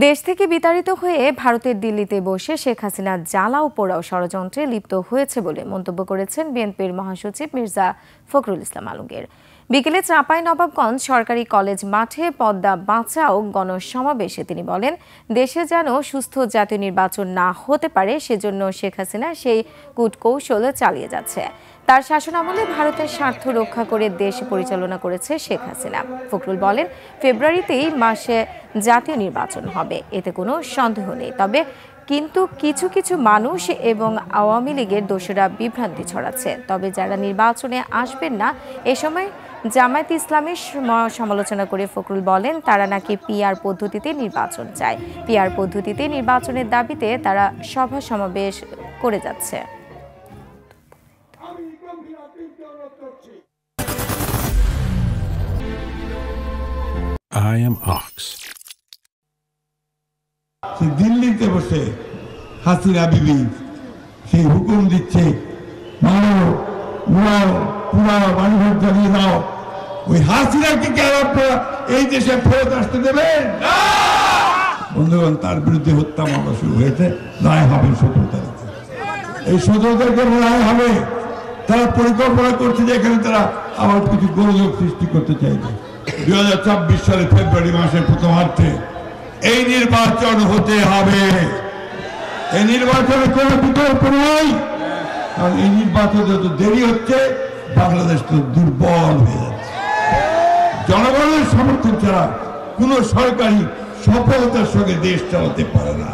দেশ থেকে বিতাড়িত হয়ে ভারতের দিল্লিতে বসে শেখ হাসিনা জ্বালাও পোড়াও ষড়যন্ত্রে লিপ্ত হয়েছে বলে মন্তব্য করেছেন বিএনপির মহাসচিব মির্জা ফখরুল ইসলাম আলমগীর। বিকেলে চাঁপাইনবাবগঞ্জ সরকারি কলেজ মাঠে পদ্মা বাঁচাও গণসমাবেশে তিনি বলেন, দেশে যেন সুস্থ জাতীয় নির্বাচন না হতে পারে সেজন্য শেখ হাসিনা সেই কূটকৌশল চালিয়ে যাচ্ছে। তার শাসনামলে ভারতের স্বার্থ রক্ষা করে দেশ পরিচালনা করেছে শেখ হাসিনা। ফখরুল বলেন, ফেব্রুয়ারিতেই মাসে জাতীয় নির্বাচন হবে, এতে কোনো সন্দেহ নেই। কিন্তু কিছু কিছু মানুষ এবং আওয়ামী লীগের দোষরা বিভ্রান্তি ছড়াচ্ছে। তবে যারা নির্বাচনে আসবেন না এ সময় জামায়াতে ইসলামের সমালোচনা করে ফখরুল বলেন, তারা নাকি পিআর পদ্ধতিতে নির্বাচন চায়। পিআর পদ্ধতিতে নির্বাচনের দাবিতে তারা সভা সমাবেশ করে যাচ্ছে। I am Ox. দিল্লিতে বসে হাসিনা বিবি সেই হুকুম দিচ্ছে, মারো, উড়াও, পুরাও, বাড়িঘর জ্বালিয়ে দাও। ওই হাসিনাকে কেন আপনারা এই দেশে ফেরত আসতে দেবেন? বন্ধুগণ, তার বিরুদ্ধে হত্যা মামলা শুরু হয়েছে। রায় হবে 17 তারিখে। এই 17 তারিখে রায় হবে। তারা পরিকল্পনা করছে যে এখানে তারা আবার কিছু গোলযোগ সৃষ্টি করতে চাইছে। 2024 সালে ফেব্রুয়ারি মাসের প্রথমার্ধে এই নির্বাচন হতে হবে। এই নির্বাচনে কোনো বিকল্প নেই, কারণ এই নির্বাচন যত দেরি হচ্ছে বাংলাদেশ তো দুর্বল হয়ে যাচ্ছে। জনগণের সমর্থন ছাড়া কোন সরকারি সফলতার সঙ্গে দেশ চালাতে পারে না।